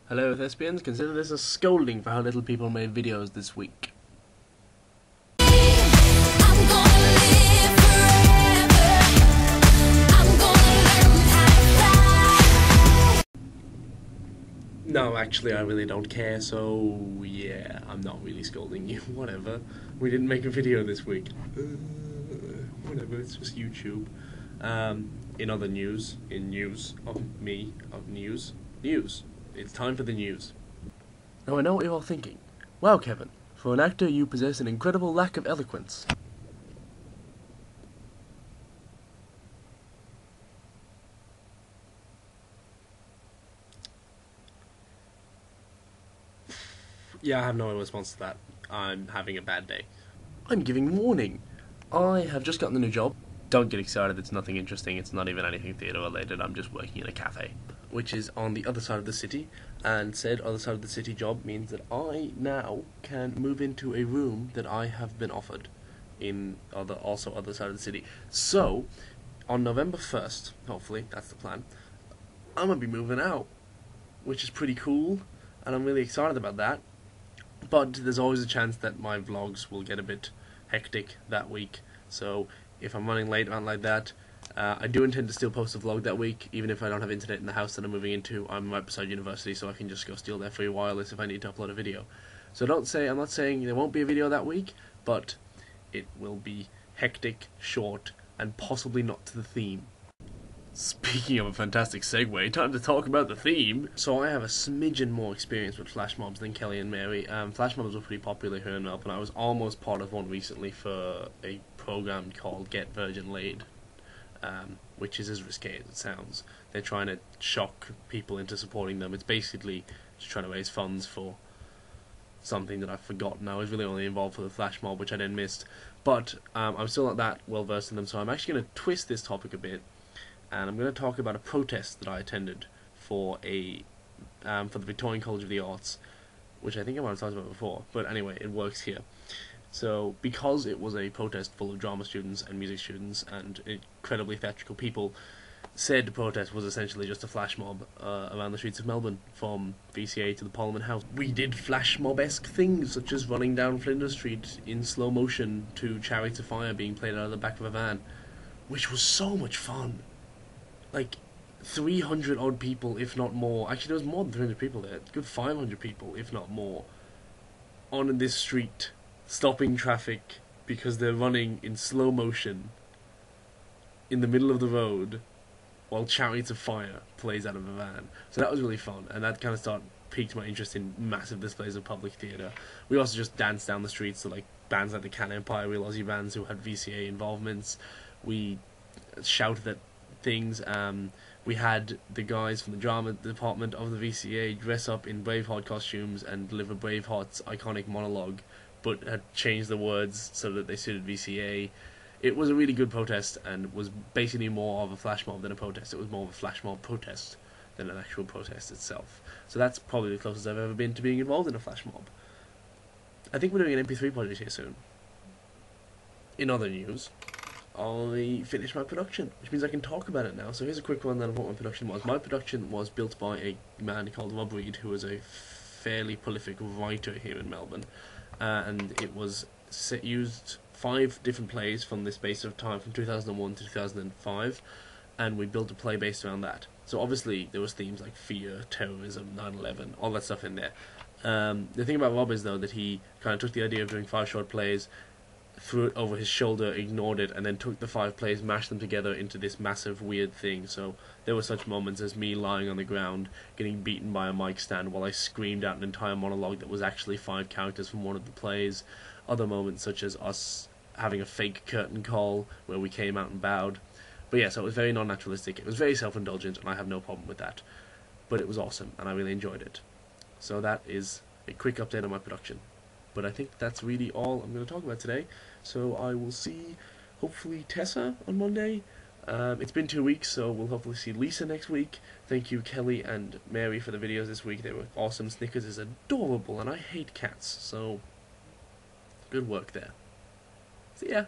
Hello thespians, consider this a scolding for how little people made videos this week. No, actually I really don't care, so yeah, I'm not really scolding you, whatever. We didn't make a video this week. Whatever, it's just YouTube. In other news, news, it's time for the news. Now I know what you're all thinking. Wow, Kevin, for an actor you possess an incredible lack of eloquence. Yeah, I have no response to that. I'm having a bad day. I'm giving warning. I have just gotten a new job. Don't get excited, it's nothing interesting, it's not even anything theatre related, I'm just working in a cafe. Which is on the other side of the city, and said other side of the city job means that I now can move into a room that I have been offered in also other side of the city. So, on November 1st, hopefully, that's the plan, I'm going to be moving out, which is pretty cool, and I'm really excited about that. But there's always a chance that my vlogs will get a bit hectic that week, so if I'm running late on like that, I do intend to still post a vlog that week, even if I don't have internet in the house that I'm moving into. I'm right beside university, so I can just go steal their free wireless if I need to upload a video. So I'm not saying there won't be a video that week, but it will be hectic, short, and possibly not to the theme. Speaking of a fantastic segue, time to talk about the theme. So I have a smidgen more experience with flash mobs than Kelly and Mary. Flash mobs were pretty popular here in Melbourne. I was almost part of one recently for a program called Get Virgin Laid, which is as risque as it sounds. They're trying to shock people into supporting them. It's basically just trying to raise funds for something that I've forgotten. I was really only involved for the flash mob, which I then missed. But I'm still not that well versed in them, so I'm actually going to twist this topic a bit. And I'm going to talk about a protest that I attended for the Victorian College of the Arts, which I think I might have talked about before, but anyway, it works here. So, because it was a protest full of drama students and music students and incredibly theatrical people, said protest was essentially just a flash mob around the streets of Melbourne, from VCA to the Parliament House. We did flash mob-esque things, such as running down Flinders Street in slow motion to Chariots of Fire being played out of the back of a van, which was so much fun. Like 300 odd people, if not more. Actually, there was more than 300 people there. Good 500 people, if not more, on this street, stopping traffic because they're running in slow motion in the middle of the road while Chariots of Fire plays out of a van. So that was really fun, and that kind of piqued my interest in massive displays of public theatre. We also just danced down the streets to like bands like the Can Empire, real Aussie bands who had VCA involvements. We shouted at things. We had the guys from the drama department of the VCA dress up in Braveheart costumes and deliver Braveheart's iconic monologue, but had changed the words so that they suited VCA. It was a really good protest, and was basically more of a flash mob than a protest. It was more of a flash mob protest than an actual protest itself. So that's probably the closest I've ever been to being involved in a flash mob. I think we're doing an MP3 project here soon. In other news, I finished my production, which means I can talk about it now. So here's a quick rundown of what my production was. My production was built by a man called Rob Reed, who is a fairly prolific writer here in Melbourne, and it was used 5 different plays from this space of time, from 2001 to 2005, and we built a play based around that. So obviously there was themes like fear, terrorism, 9/11, all that stuff in there. The thing about Rob is, though, that he kind of took the idea of doing 5 short plays, threw it over his shoulder, ignored it, and then took the 5 plays, mashed them together into this massive weird thing. So there were such moments as me lying on the ground, getting beaten by a mic stand while I screamed out an entire monologue that was actually 5 characters from one of the plays. Other moments such as us having a fake curtain call where we came out and bowed. But yeah, so it was very non-naturalistic. It was very self-indulgent, and I have no problem with that. But it was awesome, and I really enjoyed it. So that is a quick update on my production. But I think that's really all I'm going to talk about today. So I will see, hopefully, Tessa on Monday. It's been 2 weeks, so we'll hopefully see Lisa next week. Thank you, Kelly and Mary, for the videos this week. They were awesome. Snickers is adorable, and I hate cats, so good work there. See ya.